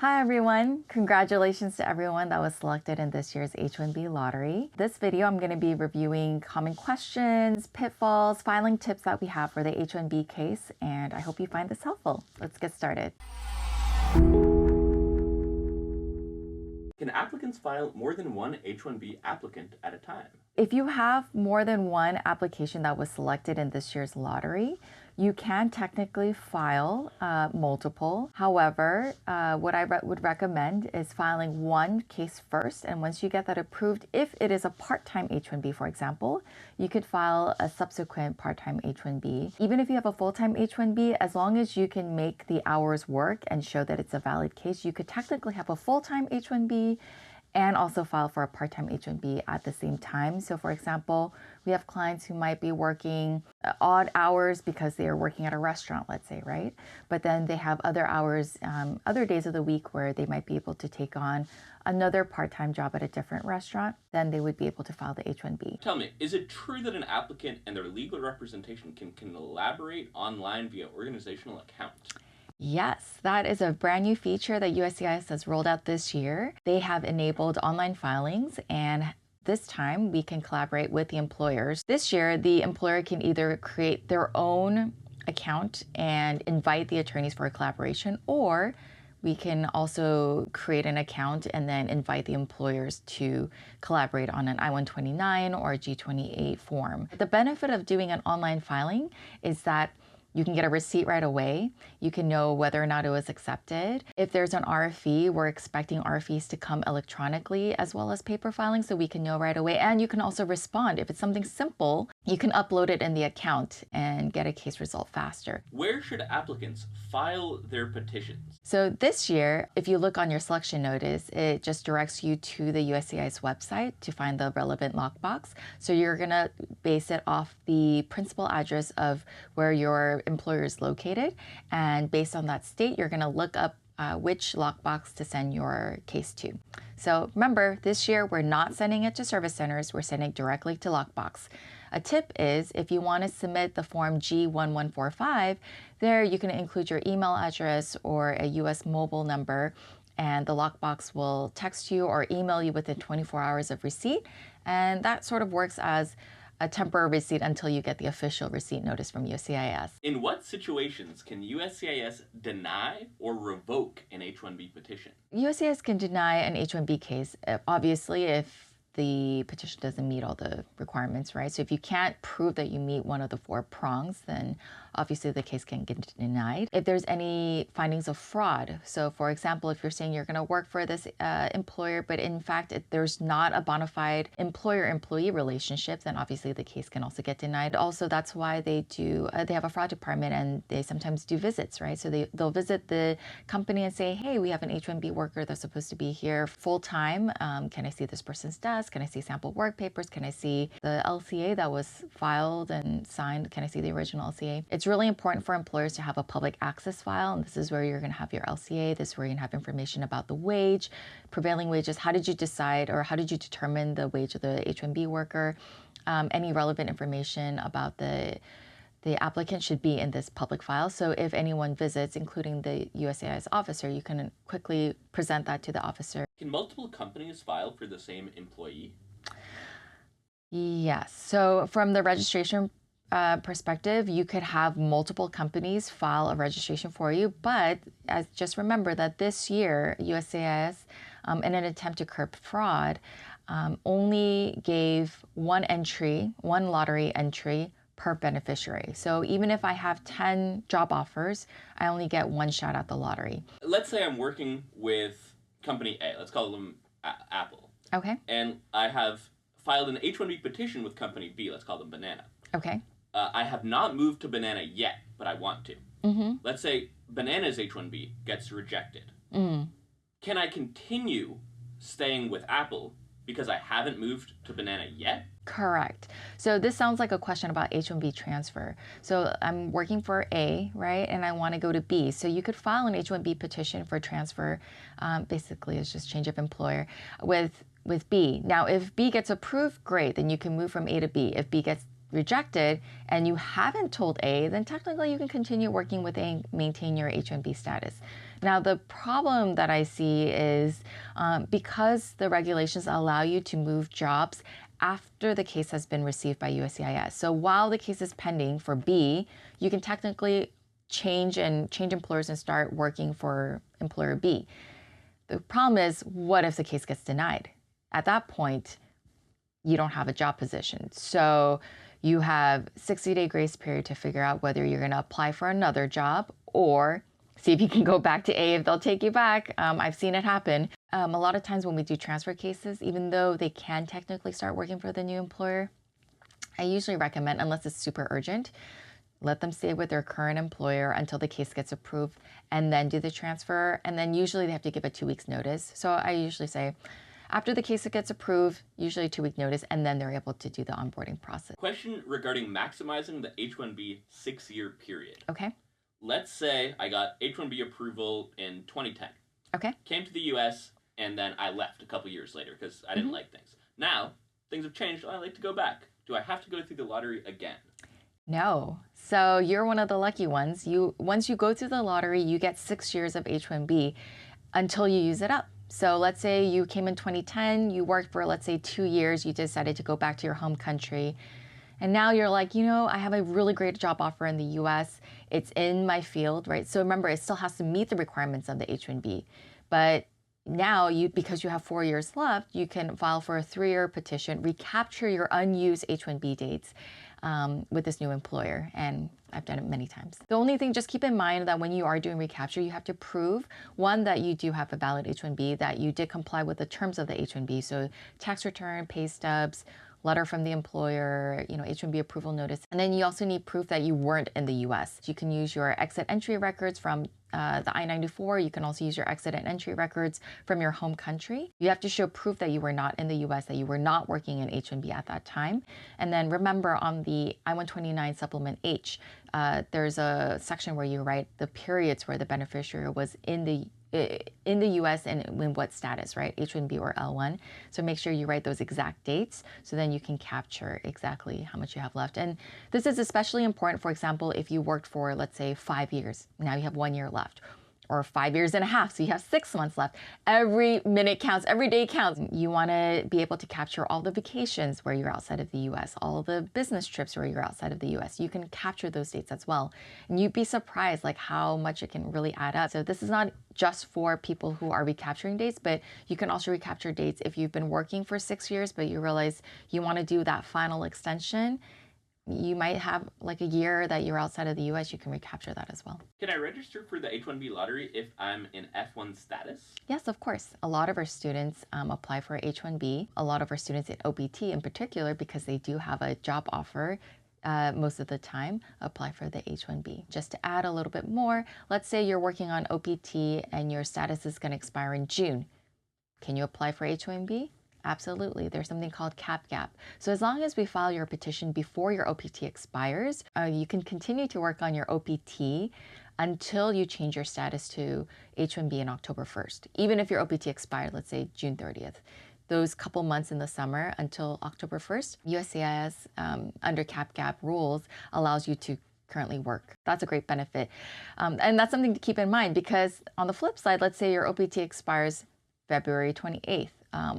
Hi everyone! Congratulations to everyone that was selected in this year's H-1B lottery. This video I'm going to be reviewing common questions, pitfalls, filing tips that we have for the H-1B case, and I hope you find this helpful. Let's get started. Can applicants file more than one H-1B applicant at a time? If you have more than one application that was selected in this year's lottery, you can technically file multiple. However, what I would recommend is filing one case first, and once you get that approved, if it is a part-time H-1B, for example, you could file a subsequent part-time H-1B. Even if you have a full-time H-1B, as long as you can make the hours work and show that it's a valid case, you could technically have a full-time H-1B and also file for a part-time H-1B at the same time. So for example, we have clients who might be working odd hours because they are working at a restaurant, let's say, right? But then they have other hours, other days of the week where they might be able to take on another part-time job at a different restaurant, then they would be able to file the H-1B. Tell me, is it true that an applicant and their legal representation can collaborate online via organizational account? Yes, that is a brand new feature that USCIS has rolled out this year. They have enabled online filings, and this time we can collaborate with the employers. This year, the employer can either create their own account and invite the attorneys for a collaboration, or we can also create an account and then invite the employers to collaborate on an I-129 or a G-28 form. The benefit of doing an online filing is that you can get a receipt right away. You can know whether or not it was accepted. If there's an RFE, we're expecting RFEs to come electronically as well as paper filing, so we can know right away. And you can also respond. If it's something simple, you can upload it in the account and get a case result faster. Where should applicants file their petitions? So this year, if you look on your selection notice, it just directs you to the USCIS website to find the relevant lockbox. So you're gonna base it off the principal address of where your employer is located, and based on that state, you're gonna look up which lockbox to send your case to. So remember, this year we're not sending it to service centers, we're sending it directly to lockbox. A tip is if you want to submit the form G1145, there you can include your email address or a US mobile number, and the lockbox will text you or email you within 24 hours of receipt, and that sort of works as a temporary receipt until you get the official receipt notice from USCIS. In what situations can USCIS deny or revoke an H-1B petition? USCIS can deny an H-1B case, obviously, if the petition doesn't meet all the requirements, right? So if you can't prove that you meet one of the 4 prongs, then obviously the case can get denied. If there's any findings of fraud, so for example, if you're saying you're going to work for this employer, but in fact there's not a bona fide employer-employee relationship, then obviously the case can also get denied. Also, that's why they have a fraud department, and they sometimes do visits, right? So they'll visit the company and say, hey, we have an H-1B worker that's supposed to be here full-time. Can I see this person's desk? Can I see sample work papers? Can I see the LCA that was filed and signed? Can I see the original LCA? It's really important for employers to have a public access file, and this is where you're going to have your LCA. This is where you're going to have information about the wage, prevailing wages. How did you decide, or how did you determine the wage of the H-1B worker? Any relevant information about the applicant should be in this public file. So if anyone visits, including the USCIS officer, you can quickly present that to the officer. Can multiple companies file for the same employee? Yes. So from the registration perspective, you could have multiple companies file a registration for you, but just remember that this year, USCIS, in an attempt to curb fraud, only gave one lottery entry per beneficiary. So even if I have 10 job offers, I only get one shot at the lottery. Let's say I'm working with company A, let's call them Apple. Okay. And I have filed an H-1B petition with company B, let's call them Banana. Okay. I have not moved to Banana yet, but I want to. Mm-hmm. Let's say Banana's H-1B gets rejected. Mm. Can I continue staying with Apple because I haven't moved to Banana yet? Correct. So this sounds like a question about H-1B transfer. So I'm working for A, right? And I want to go to B. So you could file an H-1B petition for transfer. Basically, it's just change of employer with B. Now, if B gets approved, great. Then you can move from A to B. If B gets rejected and you haven't told A, then technically you can continue working with A and maintain your H-1B status. Now, the problem that I see is because the regulations allow you to move jobs after the case has been received by USCIS. So while the case is pending for B, you can technically change employers and start working for employer B. The problem is, what if the case gets denied? At that point, you don't have a job position. So you have 60-day grace period to figure out whether you're going to apply for another job or see if you can go back to A if they'll take you back. I've seen it happen. A lot of times when we do transfer cases, even though they can technically start working for the new employer, I usually recommend, unless it's super urgent, let them stay with their current employer until the case gets approved and then do the transfer. And then usually they have to give a 2 weeks notice. So I usually say, after the case gets approved, usually a 2-week notice, and then they're able to do the onboarding process. Question regarding maximizing the H-1B 6-year period. Okay. Let's say I got H-1B approval in 2010. Okay. Came to the U.S., and then I left a couple years later because I didn't like things. Now, things have changed. I like to go back. Do I have to go through the lottery again? No. So you're one of the lucky ones. Once you go through the lottery, you get 6 years of H-1B until you use it up. So let's say you came in 2010, you worked for, let's say, 2 years, you decided to go back to your home country. And now you're like, I have a really great job offer in the US. It's in my field, right? So remember, it still has to meet the requirements of the H-1B. But now, because you have 4 years left, you can file for a 3-year petition, recapture your unused H-1B dates with this new employer. And I've done it many times. The only thing, just keep in mind that when you are doing recapture, you have to prove, one, that you do have a valid H-1B, that you did comply with the terms of the H-1B. So tax return, pay stubs, letter from the employer, H-1B approval notice. And then you also need proof that you weren't in the US. You can use your exit entry records from the I-94. You can also use your exit and entry records from your home country. You have to show proof that you were not in the US, that you were not working in H-1B at that time. And then remember, on the I-129 Supplement H, there's a section where you write the periods where the beneficiary was in the US and in what status, right? H-1B or L-1. So make sure you write those exact dates so then you can capture exactly how much you have left. And this is especially important, for example, if you worked for, let's say, 5 years. Now you have 1 year left. Or 5 years and a half, so you have 6 months left. Every minute counts, every day counts. You want to be able to capture all the vacations where you're outside of the US, all the business trips where you're outside of the US. You can capture those dates as well. And you'd be surprised how much it can really add up. So this is not just for people who are recapturing dates, but you can also recapture dates if you've been working for 6 years, but you realize you want to do that final extension. You might have a year that you're outside of the US, you can recapture that as well. Can I register for the H-1B lottery if I'm in F1 status? Yes, of course. A lot of our students apply for H-1B. A lot of our students in OPT in particular, because they do have a job offer, most of the time, apply for the H-1B. Just to add a little bit more, let's say you're working on OPT and your status is going to expire in June. Can you apply for H-1B? Absolutely. There's something called cap gap. So as long as we file your petition before your OPT expires, you can continue to work on your OPT until you change your status to H-1B in October 1st. Even if your OPT expired, let's say June 30th. Those couple months in the summer until October 1st, USCIS, under cap gap rules, allows you to currently work. That's a great benefit. And that's something to keep in mind, because on the flip side, let's say your OPT expires February 28th.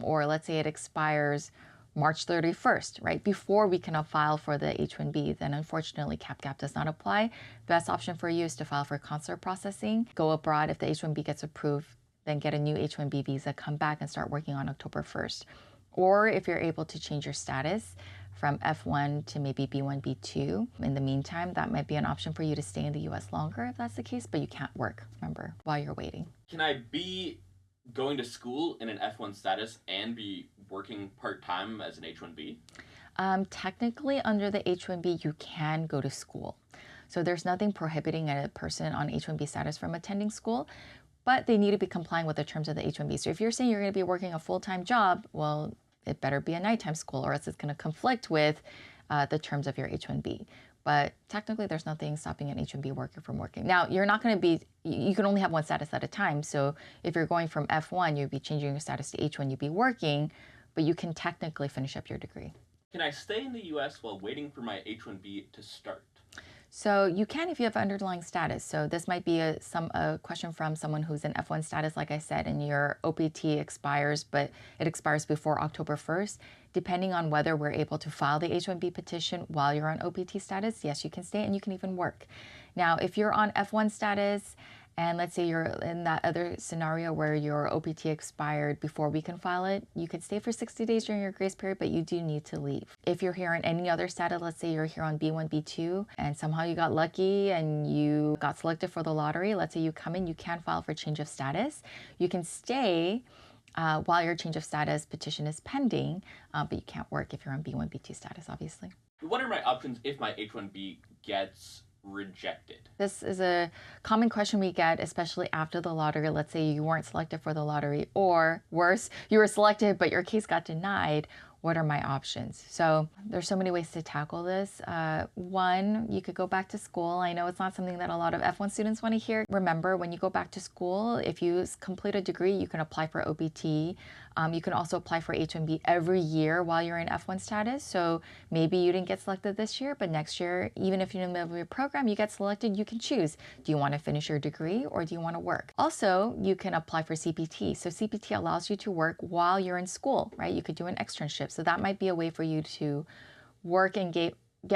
Or let's say it expires March 31st, right? Before we can file for the H-1B, then unfortunately cap gap does not apply. Best option for you is to file for consular processing. Go abroad. If the H-1B gets approved, then get a new H-1B visa, come back and start working on October 1st. Or if you're able to change your status from F1 to maybe B1, B2, in the meantime, that might be an option for you to stay in the US longer if that's the case, but you can't work, remember, while you're waiting. Can I be going to school in an F1 status and be working part-time as an H-1B? Technically, under the H-1B, you can go to school. So there's nothing prohibiting a person on H-1B status from attending school, but they need to be complying with the terms of the H-1B. So if you're saying you're going to be working a full-time job, well, it better be a nighttime school, or else it's going to conflict with the terms of your H-1B. But technically, there's nothing stopping an H-1B worker from working. Now, you're not going to be, you can only have one status at a time. So if you're going from F1, you'd be changing your status to H1, you'd be working, but you can technically finish up your degree. Can I stay in the US while waiting for my H-1B to start? So you can if you have underlying status. So this might be a question from someone who's in F1 status, like I said, and your OPT expires, but it expires before October 1st. Depending on whether we're able to file the H-1B petition while you're on OPT status, yes, you can stay and you can even work. Now, if you're on F1 status, and let's say you're in that other scenario where your OPT expired before we can file it, you could stay for 60 days during your grace period, but you do need to leave. If you're here on any other status, let's say you're here on B1, B2, and somehow you got lucky and you got selected for the lottery, let's say you come in, you can file for change of status. You can stay while your change of status petition is pending, but you can't work if you're on B1, B2 status, obviously. What are my options if my H-1B gets rejected? This is a common question we get, especially after the lottery. Let's say you weren't selected for the lottery, or worse, you were selected, but your case got denied. What are my options? So there's so many ways to tackle this. One, you could go back to school. I know it's not something that a lot of F1 students want to hear. Remember, when you go back to school, if you complete a degree, you can apply for OPT. You can also apply for H-1B every year while you're in F1 status. So maybe you didn't get selected this year, but next year, even if you're in the middle of your program, you get selected, you can choose. Do you want to finish your degree or do you want to work? Also, you can apply for CPT. So CPT allows you to work while you're in school, right? You could do an externship. So that might be a way for you to work and get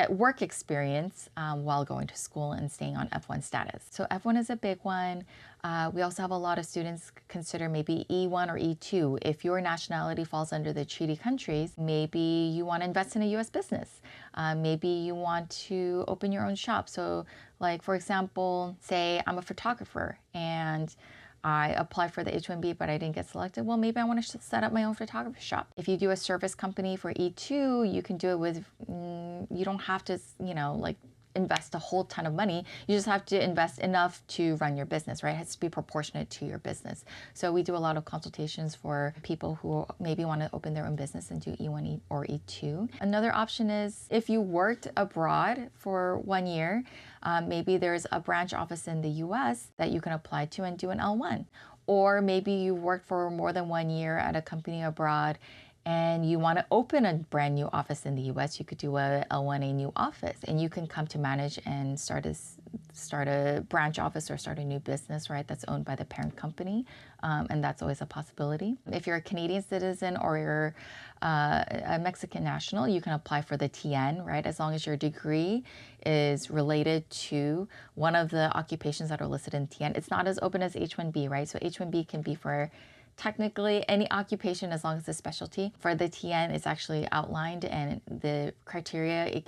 work experience while going to school and staying on F1 status. So F1 is a big one. We also have a lot of students consider maybe E1 or E2. If your nationality falls under the treaty countries, maybe you want to invest in a US business. Maybe you want to open your own shop. So like, for example, say I'm a photographer and I applied for the H-1B, but I didn't get selected. Well, maybe I want to set up my own photography shop. If you do a service company for E2, you can do it with, you don't have to, like invest a whole ton of money. You just have to invest enough to run your business, right? It has to be proportionate to your business. So we do a lot of consultations for people who maybe want to open their own business and do E1 or E2. Another option is if you worked abroad for 1 year, maybe there's a branch office in the US that you can apply to and do an L1. Or maybe you worked for more than 1 year at a company abroad and you want to open a brand new office in the US, you could do a L1A new office, and you can come to manage and start a branch office or start a new business, right? That's owned by the parent company, and that's always a possibility. If you're a Canadian citizen or you're a Mexican national, you can apply for the TN, right? As long as your degree is related to one of the occupations that are listed in TN. It's not as open as H-1B, right? So H-1B can be for technically any occupation as long as it's a specialty. For the TN, it's actually outlined, and the criteria,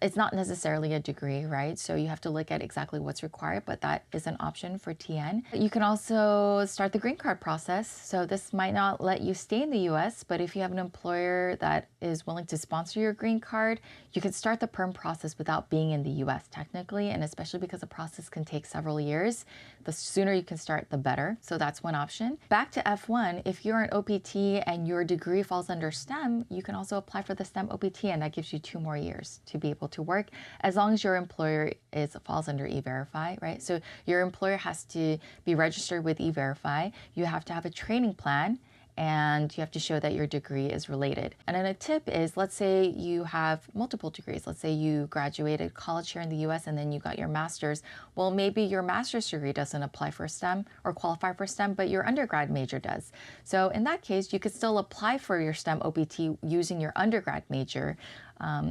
it's not necessarily a degree, right? So you have to look at exactly what's required, but that is an option for TN. You can also start the green card process. So this might not let you stay in the US, but if you have an employer that is willing to sponsor your green card, you can start the perm process without being in the US technically, and especially because the process can take several years. The sooner you can start, the better. So that's one option. Back to F1, if you're an OPT and your degree falls under STEM, you can also apply for the STEM OPT, and that gives you 2 more years to be able to work, as long as your employer falls under E-Verify, right? So your employer has to be registered with E-Verify. You have to have a training plan, and you have to show that your degree is related. And then a tip is, let's say you have multiple degrees. Let's say you graduated college here in the US and then you got your master's. Well, maybe your master's degree doesn't apply for STEM or qualify for STEM, but your undergrad major does. So in that case, you could still apply for your STEM OPT using your undergrad major,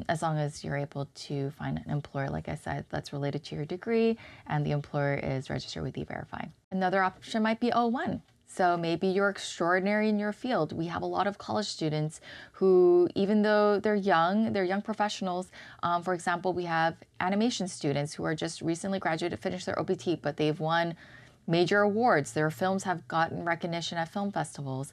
as long as you're able to find an employer, like I said, that's related to your degree and the employer is registered with E-Verify. Another option might be O1. So maybe you're extraordinary in your field. We have a lot of college students who, even though they're young professionals. For example, we have animation students who are just recently graduated, finished their OPT, but they've won major awards. Their films have gotten recognition at film festivals.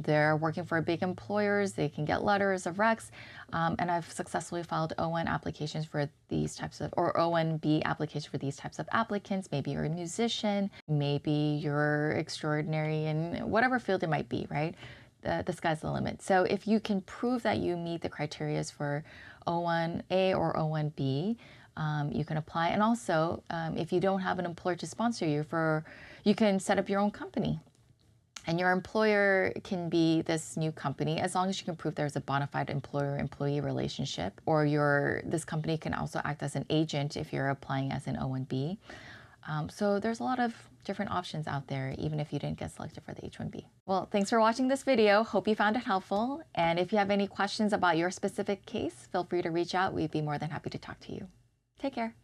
They're working for big employers. They can get letters of recs. And I've successfully filed O1 applications for these types of, or O1B applications for these types of applicants. Maybe you're a musician. Maybe you're extraordinary in whatever field it might be, right? The sky's the limit. So if you can prove that you meet the criteria for O1A or O1B, you can apply. And also, if you don't have an employer to sponsor you, you can set up your own company. And your employer can be this new company as long as you can prove there's a bona fide employer-employee relationship, or this company can also act as an agent if you're applying as an O-1B. So there's a lot of different options out there, even if you didn't get selected for the H-1B. Well, thanks for watching this video. Hope you found it helpful. And if you have any questions about your specific case, feel free to reach out. We'd be more than happy to talk to you. Take care.